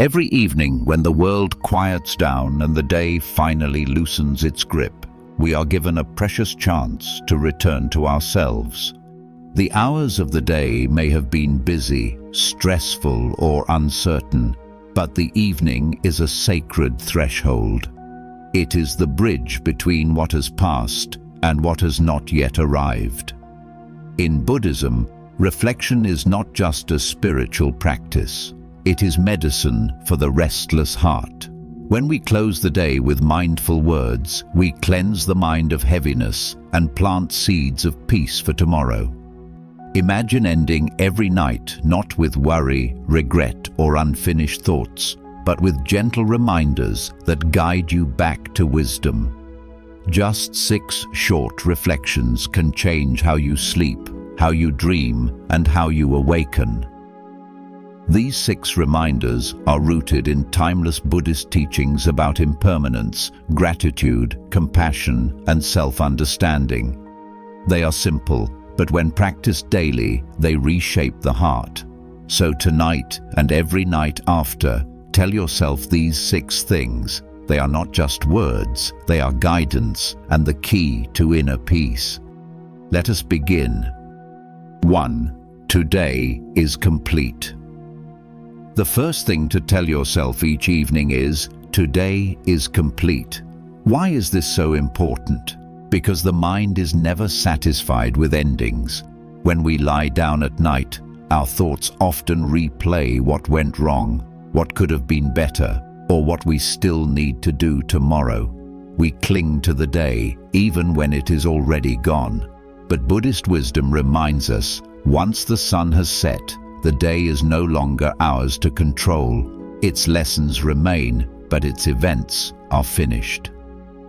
Every evening, when the world quiets down and the day finally loosens its grip, we are given a precious chance to return to ourselves. The hours of the day may have been busy, stressful, or uncertain, but the evening is a sacred threshold. It is the bridge between what has passed and what has not yet arrived. In Buddhism, reflection is not just a spiritual practice. It is medicine for the restless heart. When we close the day with mindful words, we cleanse the mind of heaviness and plant seeds of peace for tomorrow. Imagine ending every night not with worry, regret, or unfinished thoughts, but with gentle reminders that guide you back to wisdom. Just 6 short reflections can change how you sleep, how you dream, and how you awaken. These 6 reminders are rooted in timeless Buddhist teachings about impermanence, gratitude, compassion, and self-understanding. They are simple, but when practiced daily, they reshape the heart. So tonight and every night after, tell yourself these 6 things. They are not just words, they are guidance and the key to inner peace. Let us begin. 1. Today is complete. The first thing to tell yourself each evening is, today is complete. Why is this so important? Because the mind is never satisfied with endings. When we lie down at night, our thoughts often replay what went wrong, what could have been better, or what we still need to do tomorrow. We cling to the day, even when it is already gone. But Buddhist wisdom reminds us, once the sun has set, the day is no longer ours to control. Its lessons remain, but its events are finished.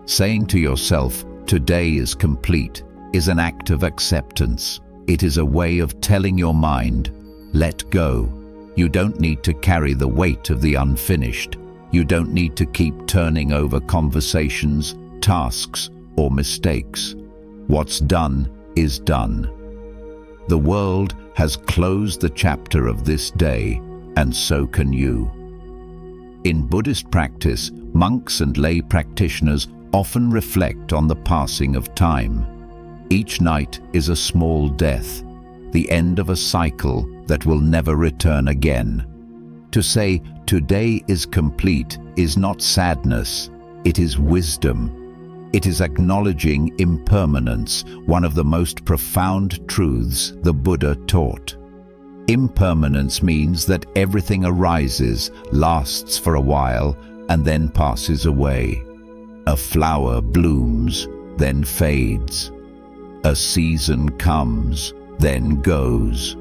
Saying to yourself, today is complete, is an act of acceptance. It is a way of telling your mind, let go. You don't need to carry the weight of the unfinished. You don't need to keep turning over conversations, tasks, or mistakes. What's done is done. The world has closed the chapter of this day, and so can you. In Buddhist practice, monks and lay practitioners often reflect on the passing of time. Each night is a small death, the end of a cycle that will never return again. To say, today is complete, is not sadness, it is wisdom. It is acknowledging impermanence, one of the most profound truths the Buddha taught. Impermanence means that everything arises, lasts for a while, and then passes away. A flower blooms, then fades. A season comes, then goes.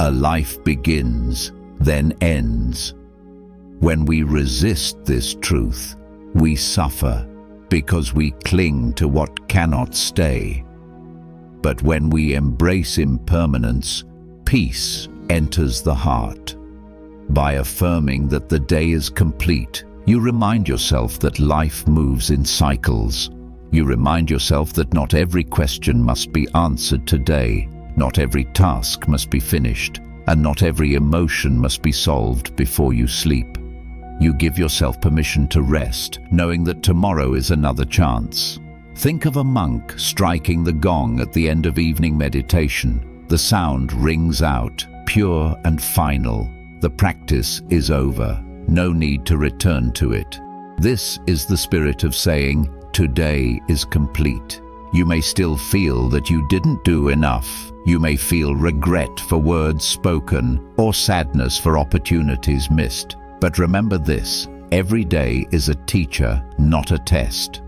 A life begins, then ends. When we resist this truth, we suffer, because we cling to what cannot stay. But when we embrace impermanence, peace enters the heart. By affirming that the day is complete, you remind yourself that life moves in cycles. You remind yourself that not every question must be answered today, not every task must be finished, and not every emotion must be solved before you sleep. You give yourself permission to rest, knowing that tomorrow is another chance. Think of a monk striking the gong at the end of evening meditation. The sound rings out, pure and final. The practice is over. No need to return to it. This is the spirit of saying, today is complete. You may still feel that you didn't do enough. You may feel regret for words spoken or sadness for opportunities missed. But remember this, every day is a teacher, not a test.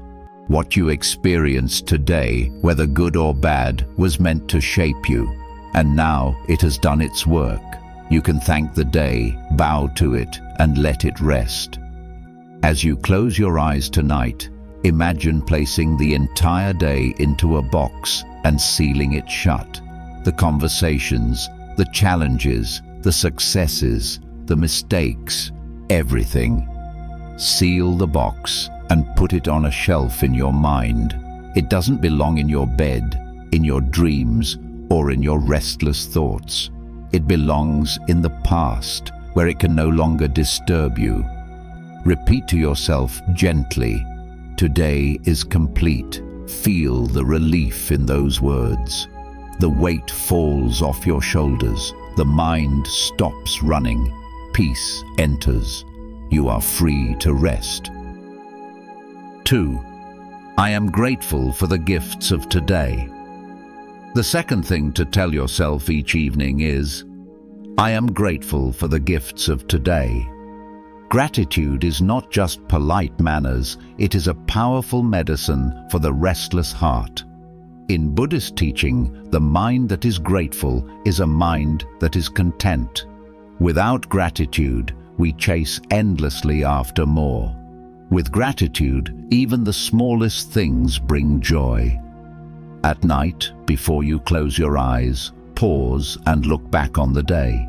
What you experienced today, whether good or bad, was meant to shape you, and now it has done its work. You can thank the day, bow to it, and let it rest. As you close your eyes tonight, imagine placing the entire day into a box and sealing it shut. The conversations, the challenges, the successes, the mistakes, everything. Seal the box and put it on a shelf in your mind. It doesn't belong in your bed, in your dreams, or in your restless thoughts. It belongs in the past, where it can no longer disturb you. Repeat to yourself gently, "Today is complete." Feel the relief in those words. The weight falls off your shoulders. The mind stops running. Peace enters. You are free to rest. 2. I am grateful for the gifts of today. The second thing to tell yourself each evening is, I am grateful for the gifts of today. Gratitude is not just polite manners, it is a powerful medicine for the restless heart. In Buddhist teaching, the mind that is grateful is a mind that is content. Without gratitude, we chase endlessly after more. With gratitude, even the smallest things bring joy. At night, before you close your eyes, pause and look back on the day.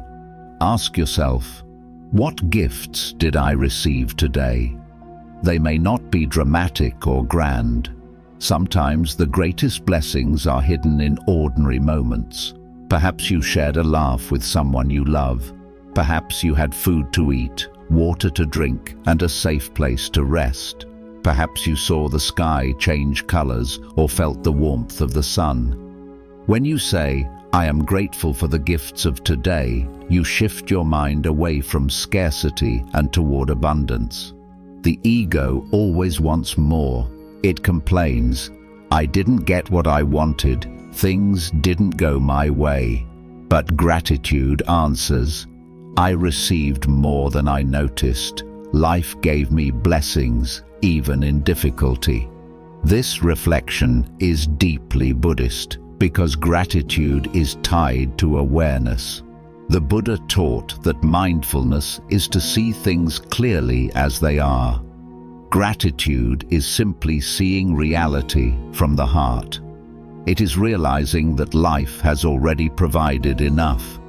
Ask yourself, what gifts did I receive today? They may not be dramatic or grand. Sometimes the greatest blessings are hidden in ordinary moments. Perhaps you shared a laugh with someone you love. Perhaps you had food to eat, water to drink, and a safe place to rest. Perhaps you saw the sky change colors or felt the warmth of the sun. When you say, I am grateful for the gifts of today, you shift your mind away from scarcity and toward abundance. The ego always wants more. It complains, I didn't get what I wanted, things didn't go my way. But gratitude answers, I received more than I noticed. Life gave me blessings, even in difficulty. This reflection is deeply Buddhist, because gratitude is tied to awareness. The Buddha taught that mindfulness is to see things clearly as they are. Gratitude is simply seeing reality from the heart. It is realizing that life has already provided enough.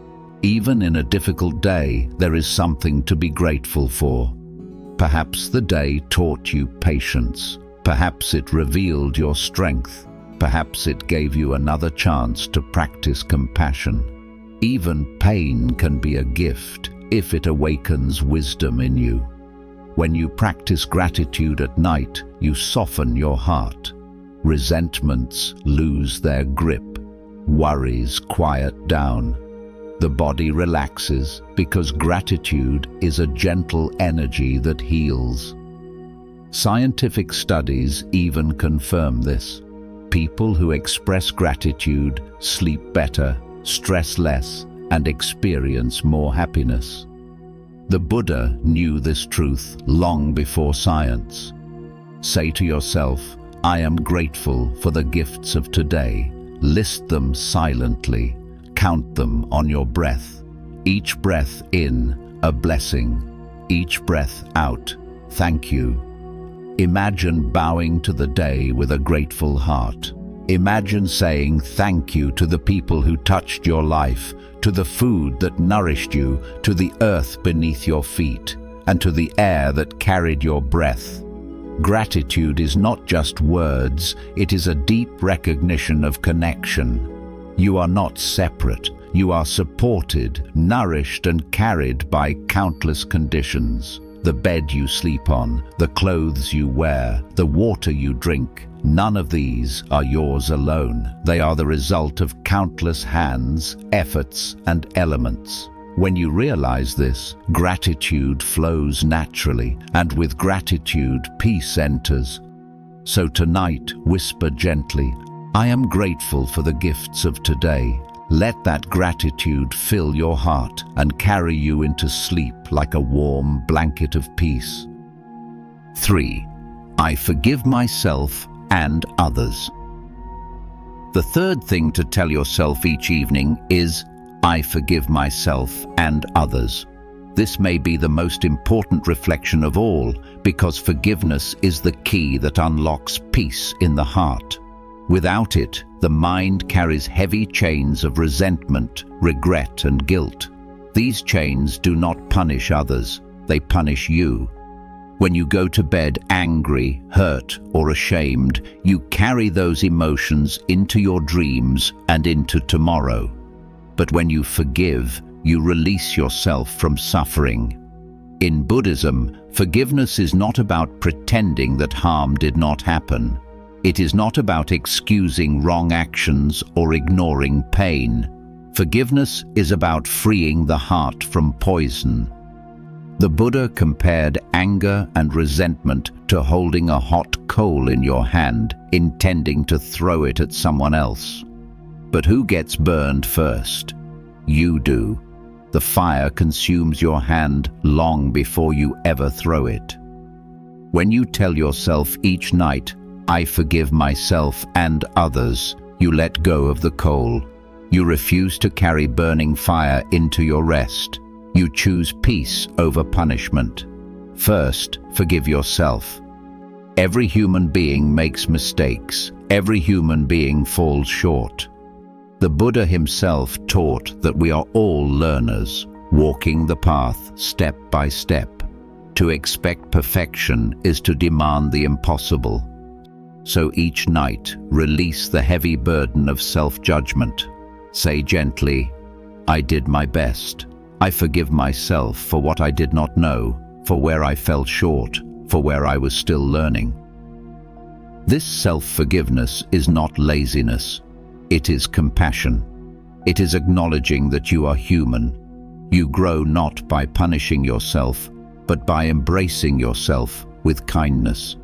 Even in a difficult day, there is something to be grateful for. Perhaps the day taught you patience. Perhaps it revealed your strength. Perhaps it gave you another chance to practice compassion. Even pain can be a gift if it awakens wisdom in you. When you practice gratitude at night, you soften your heart. Resentments lose their grip. Worries quiet down. The body relaxes because gratitude is a gentle energy that heals. Scientific studies even confirm this. People who express gratitude sleep better, stress less, and experience more happiness. The Buddha knew this truth long before science. Say to yourself, I am grateful for the gifts of today. List them silently. Count them on your breath. Each breath in, a blessing. Each breath out, thank you. Imagine bowing to the day with a grateful heart. Imagine saying thank you to the people who touched your life, to the food that nourished you, to the earth beneath your feet, and to the air that carried your breath. Gratitude is not just words, it is a deep recognition of connection. You are not separate, you are supported, nourished, and carried by countless conditions. The bed you sleep on, the clothes you wear, the water you drink, none of these are yours alone. They are the result of countless hands, efforts, and elements. When you realize this, gratitude flows naturally, and with gratitude, peace enters. So tonight, whisper gently, I am grateful for the gifts of today. Let that gratitude fill your heart and carry you into sleep like a warm blanket of peace. 3. I forgive myself and others. The third thing to tell yourself each evening is, I forgive myself and others. This may be the most important reflection of all, because forgiveness is the key that unlocks peace in the heart. Without it, the mind carries heavy chains of resentment, regret, and guilt. These chains do not punish others, they punish you. When you go to bed angry, hurt, or ashamed, you carry those emotions into your dreams and into tomorrow. But when you forgive, you release yourself from suffering. In Buddhism, forgiveness is not about pretending that harm did not happen. It is not about excusing wrong actions or ignoring pain. Forgiveness is about freeing the heart from poison. The Buddha compared anger and resentment to holding a hot coal in your hand, intending to throw it at someone else. But who gets burned first? You do. The fire consumes your hand long before you ever throw it. When you tell yourself each night, "I forgive myself and others," you let go of the coal. You refuse to carry burning fire into your rest. You choose peace over punishment. First, forgive yourself. Every human being makes mistakes. Every human being falls short. The Buddha himself taught that we are all learners, walking the path step by step. To expect perfection is to demand the impossible. So each night, release the heavy burden of self-judgment. Say gently, "I did my best. I forgive myself for what I did not know, for where I fell short, for where I was still learning." This self-forgiveness is not laziness. It is compassion. It is acknowledging that you are human. You grow not by punishing yourself, but by embracing yourself with kindness.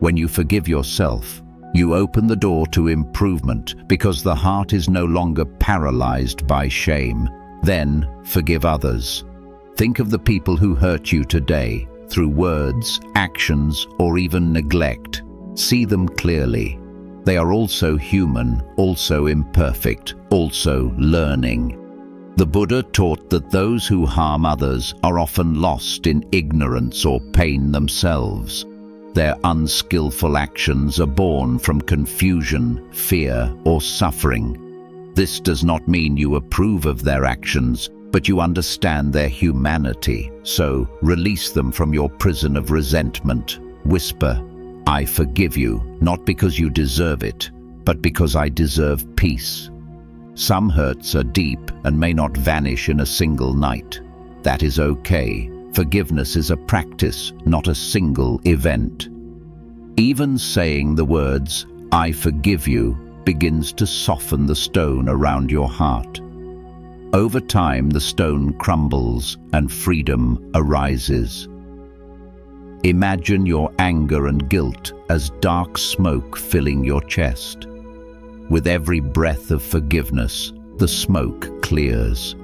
When you forgive yourself, you open the door to improvement because the heart is no longer paralyzed by shame. Then forgive others. Think of the people who hurt you today through words, actions, or even neglect. See them clearly. They are also human, also imperfect, also learning. The Buddha taught that those who harm others are often lost in ignorance or pain themselves. Their unskillful actions are born from confusion, fear, or suffering. This does not mean you approve of their actions, but you understand their humanity. So release them from your prison of resentment. Whisper, "I forgive you, not because you deserve it, but because I deserve peace." Some hurts are deep and may not vanish in a single night. That is okay. Forgiveness is a practice, not a single event. Even saying the words, "I forgive you," begins to soften the stone around your heart. Over time, the stone crumbles and freedom arises. Imagine your anger and guilt as dark smoke filling your chest. With every breath of forgiveness, the smoke clears.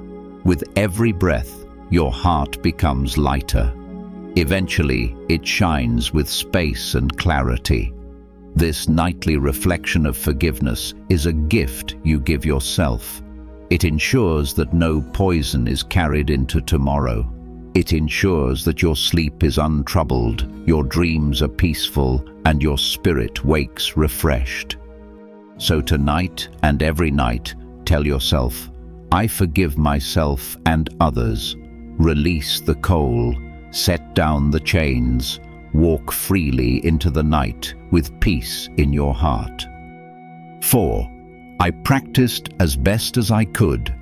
With every breath, your heart becomes lighter. Eventually, it shines with space and clarity. This nightly reflection of forgiveness is a gift you give yourself. It ensures that no poison is carried into tomorrow. It ensures that your sleep is untroubled, your dreams are peaceful, and your spirit wakes refreshed. So tonight and every night, tell yourself, "I forgive myself and others." Release the coal, set down the chains, walk freely into the night with peace in your heart. 4. I practiced as best as I could.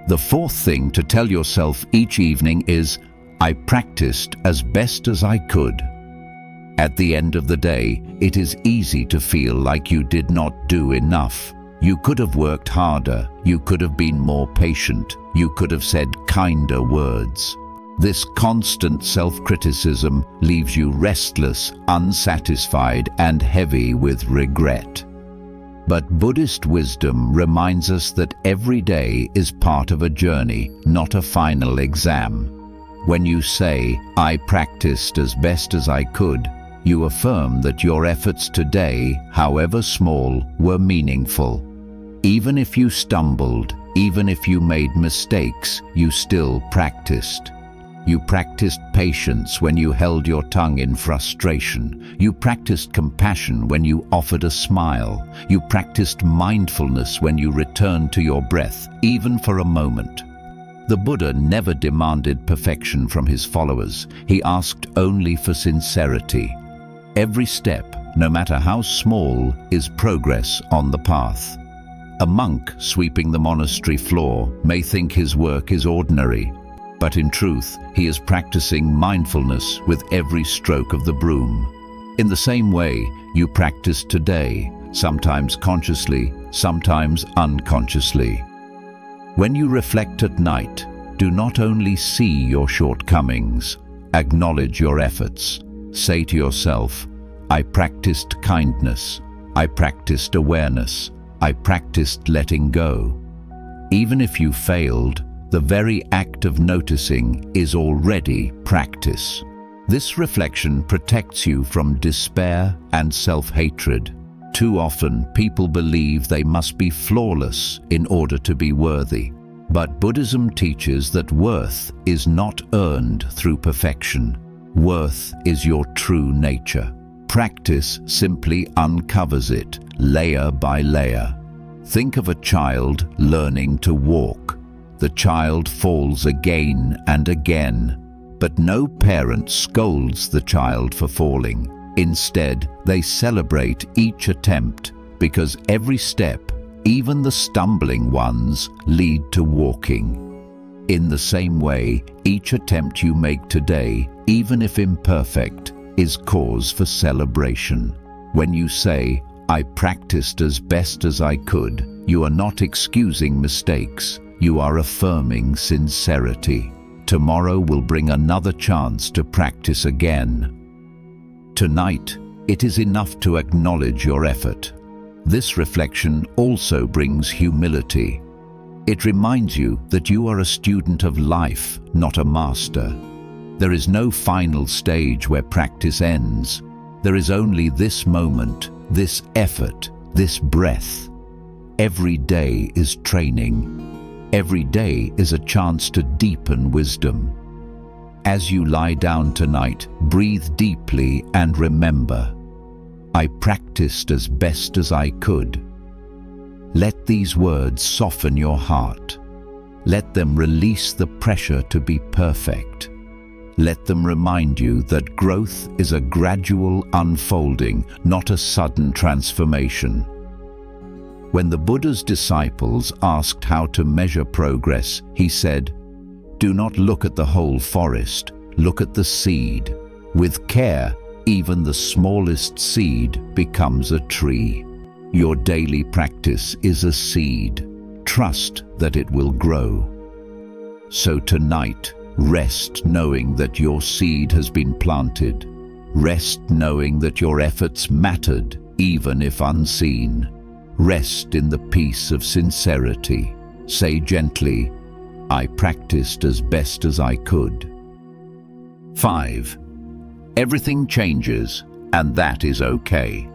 The fourth thing to tell yourself each evening is, "I practiced as best as I could." At the end of the day, it is easy to feel like you did not do enough. You could have worked harder, you could have been more patient, you could have said kinder words. This constant self-criticism leaves you restless, unsatisfied, and heavy with regret. But Buddhist wisdom reminds us that every day is part of a journey, not a final exam. When you say, "I practiced as best as I could," you affirm that your efforts today, however small, were meaningful. Even if you stumbled, even if you made mistakes, you still practiced. You practiced patience when you held your tongue in frustration. You practiced compassion when you offered a smile. You practiced mindfulness when you returned to your breath, even for a moment. The Buddha never demanded perfection from his followers. He asked only for sincerity. Every step, no matter how small, is progress on the path. A monk sweeping the monastery floor may think his work is ordinary, but in truth, he is practicing mindfulness with every stroke of the broom. In the same way, you practice today, sometimes consciously, sometimes unconsciously. When you reflect at night, do not only see your shortcomings, acknowledge your efforts. Say to yourself, I practiced kindness, I practiced awareness, I practiced letting go. Even if you failed, the very act of noticing is already practice. This reflection protects you from despair and self-hatred. Too often, people believe they must be flawless in order to be worthy. But Buddhism teaches that worth is not earned through perfection. Worth is your true nature. Practice simply uncovers it, layer by layer. Think of a child learning to walk. The child falls again and again, but no parent scolds the child for falling. Instead, they celebrate each attempt because every step, even the stumbling ones, lead to walking. In the same way, each attempt you make today, even if imperfect, is cause for celebration. When you say, I practiced as best as I could, you are not excusing mistakes. You are affirming sincerity. Tomorrow will bring another chance to practice again. Tonight, it is enough to acknowledge your effort. This reflection also brings humility. It reminds you that you are a student of life, not a master. There is no final stage where practice ends. There is only this moment, this effort, this breath. Every day is training. Every day is a chance to deepen wisdom. As you lie down tonight, breathe deeply and remember, I practiced as best as I could. Let these words soften your heart. Let them release the pressure to be perfect. Let them remind you that growth is a gradual unfolding, not a sudden transformation. When the Buddha's disciples asked how to measure progress, he said, do not look at the whole forest, look at the seed. With care, even the smallest seed becomes a tree. Your daily practice is a seed. Trust that it will grow. So tonight, rest knowing that your seed has been planted. Rest knowing that your efforts mattered, even if unseen. Rest in the peace of sincerity. Say gently, I practiced as best as I could. 5. Everything changes, and that is okay.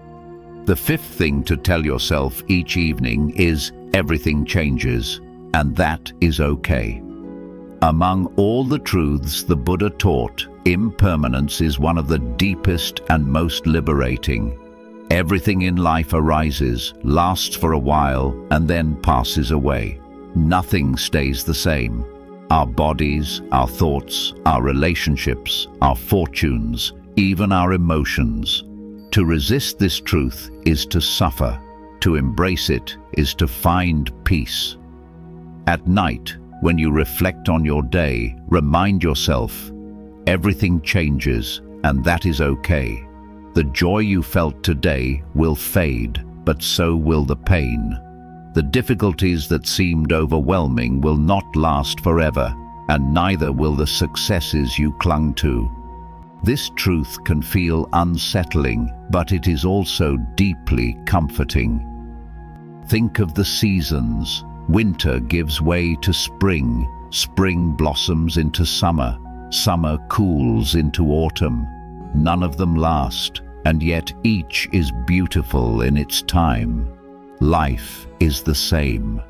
The fifth thing to tell yourself each evening is everything changes, and that is okay. Among all the truths the Buddha taught, impermanence is one of the deepest and most liberating. Everything in life arises, lasts for a while, and then passes away. Nothing stays the same. Our bodies, our thoughts, our relationships, our fortunes, even our emotions. To resist this truth is to suffer. To embrace it is to find peace. At night, when you reflect on your day, remind yourself, everything changes, and that is okay. The joy you felt today will fade, but so will the pain. The difficulties that seemed overwhelming will not last forever, and neither will the successes you clung to. This truth can feel unsettling, but it is also deeply comforting. Think of the seasons. Winter gives way to spring. Spring blossoms into summer. Summer cools into autumn. None of them last, and yet each is beautiful in its time. Life is the same.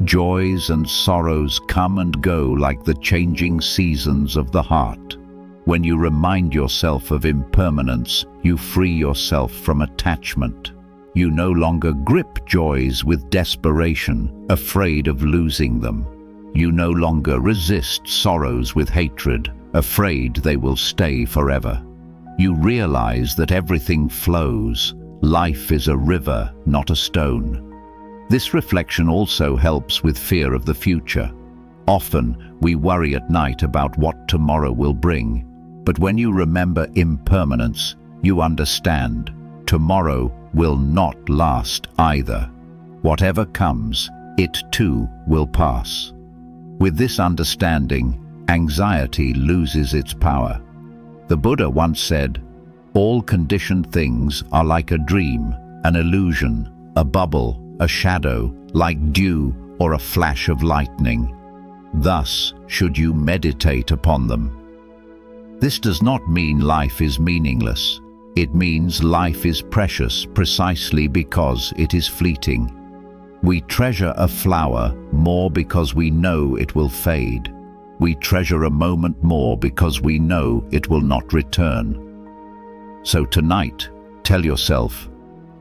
Joys and sorrows come and go like the changing seasons of the heart. When you remind yourself of impermanence, you free yourself from attachment. You no longer grip joys with desperation, afraid of losing them. You no longer resist sorrows with hatred, afraid they will stay forever. You realize that everything flows. Life is a river, not a stone. This reflection also helps with fear of the future. Often, we worry at night about what tomorrow will bring. But when you remember impermanence, you understand tomorrow will not last either. Whatever comes, it too will pass. With this understanding, anxiety loses its power. The Buddha once said, "All conditioned things are like a dream, an illusion, a bubble, a shadow, like dew or a flash of lightning. Thus should you meditate upon them." This does not mean life is meaningless. It means life is precious precisely because it is fleeting. We treasure a flower more because we know it will fade. We treasure a moment more because we know it will not return. So tonight, tell yourself,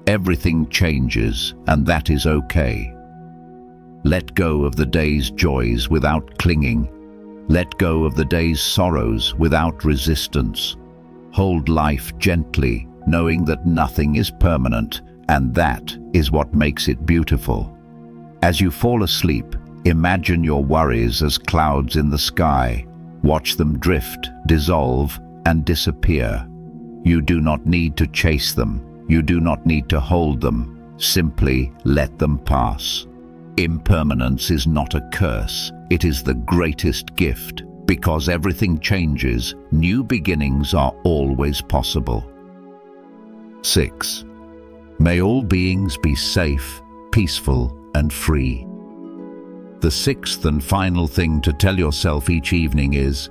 everything changes and that is okay. Let go of the day's joys without clinging. Let go of the day's sorrows without resistance. Hold life gently, knowing that nothing is permanent, and that is what makes it beautiful. As you fall asleep, imagine your worries as clouds in the sky. Watch them drift, dissolve, and disappear. You do not need to chase them. You do not need to hold them. Simply let them pass. Impermanence is not a curse. It is the greatest gift. Because everything changes, new beginnings are always possible. 6. May all beings be safe, peaceful, and free. The sixth and final thing to tell yourself each evening is,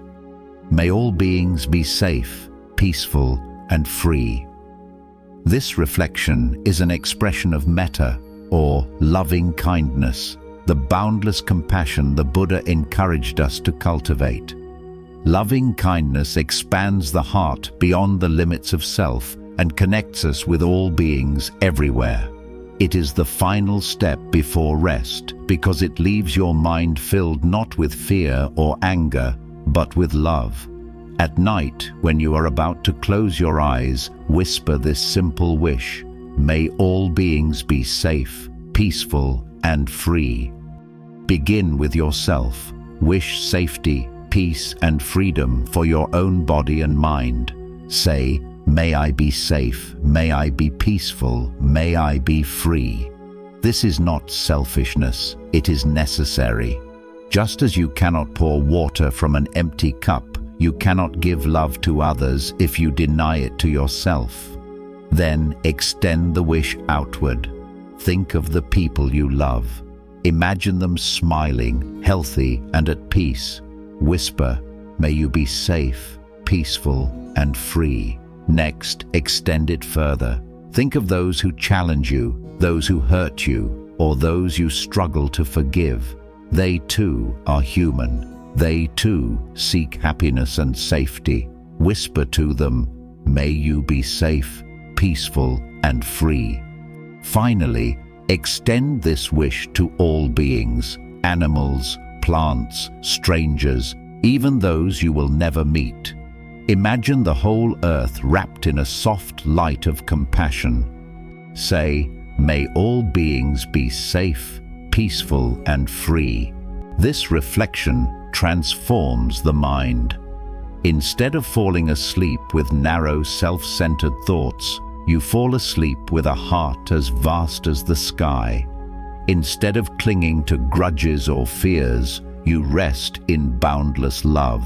may all beings be safe, peaceful, and free. This reflection is an expression of metta, or loving kindness, the boundless compassion the Buddha encouraged us to cultivate. Loving kindness expands the heart beyond the limits of self and connects us with all beings everywhere. It is the final step before rest because it leaves your mind filled not with fear or anger, but with love. At night, when you are about to close your eyes, whisper this simple wish: may all beings be safe, peaceful, and free. Begin with yourself. Wish safety, peace, and freedom for your own body and mind. Say, may I be safe, may I be peaceful, may I be free. This is not selfishness, it is necessary. Just as you cannot pour water from an empty cup, you cannot give love to others if you deny it to yourself. Then extend the wish outward. Think of the people you love. Imagine them smiling, healthy, and at peace. Whisper, may you be safe, peaceful, and free. Next, extend it further. Think of those who challenge you, those who hurt you, or those you struggle to forgive. They too are human. They too seek happiness and safety. Whisper to them, may you be safe, peaceful, and free. Finally, extend this wish to all beings, animals, plants, strangers, even those you will never meet. Imagine the whole earth wrapped in a soft light of compassion. Say, may all beings be safe, peaceful, and free. This reflection transforms the mind. Instead of falling asleep with narrow, self-centered thoughts, you fall asleep with a heart as vast as the sky. Instead of clinging to grudges or fears, you rest in boundless love.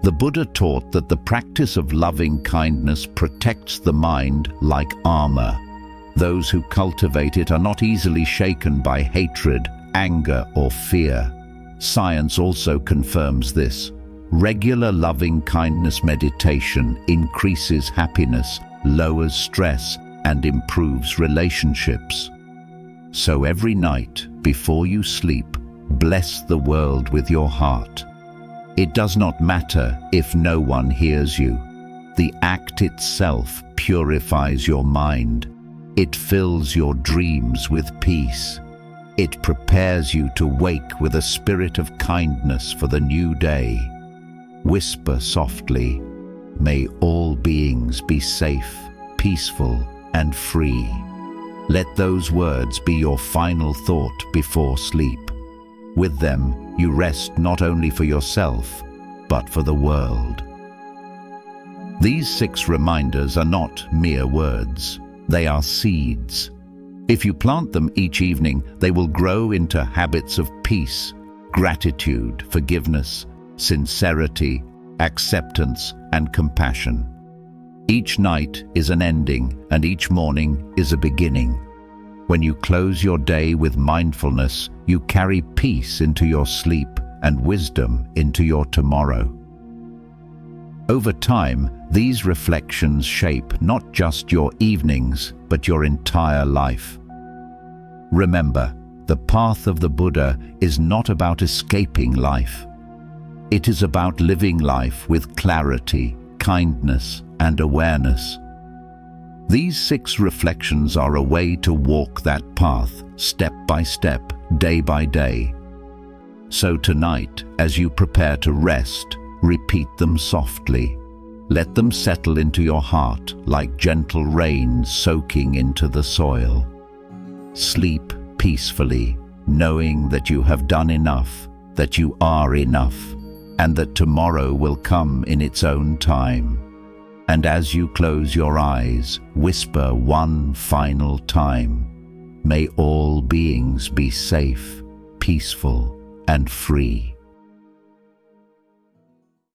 The Buddha taught that the practice of loving kindness protects the mind like armor. Those who cultivate it are not easily shaken by hatred, anger, or fear. Science also confirms this. Regular loving kindness meditation increases happiness, lowers stress, and improves relationships. So every night, before you sleep, bless the world with your heart. It does not matter if no one hears you. The act itself purifies your mind. It fills your dreams with peace. It prepares you to wake with a spirit of kindness for the new day. Whisper softly, may all beings be safe, peaceful, and free. Let those words be your final thought before sleep. With them, you rest not only for yourself, but for the world. These 6 reminders are not mere words. They are seeds. If you plant them each evening, they will grow into habits of peace, gratitude, forgiveness, sincerity, acceptance, and compassion. Each night is an ending, and each morning is a beginning. When you close your day with mindfulness, you carry peace into your sleep and wisdom into your tomorrow. Over time, these reflections shape not just your evenings, but your entire life. Remember, the path of the Buddha is not about escaping life. It is about living life with clarity, kindness, and awareness. These 6 reflections are a way to walk that path, step by step, day by day. So tonight, as you prepare to rest, repeat them softly. Let them settle into your heart like gentle rain soaking into the soil. Sleep peacefully, knowing that you have done enough, that you are enough, and that tomorrow will come in its own time. And as you close your eyes, whisper one final time, may all beings be safe, peaceful, and free.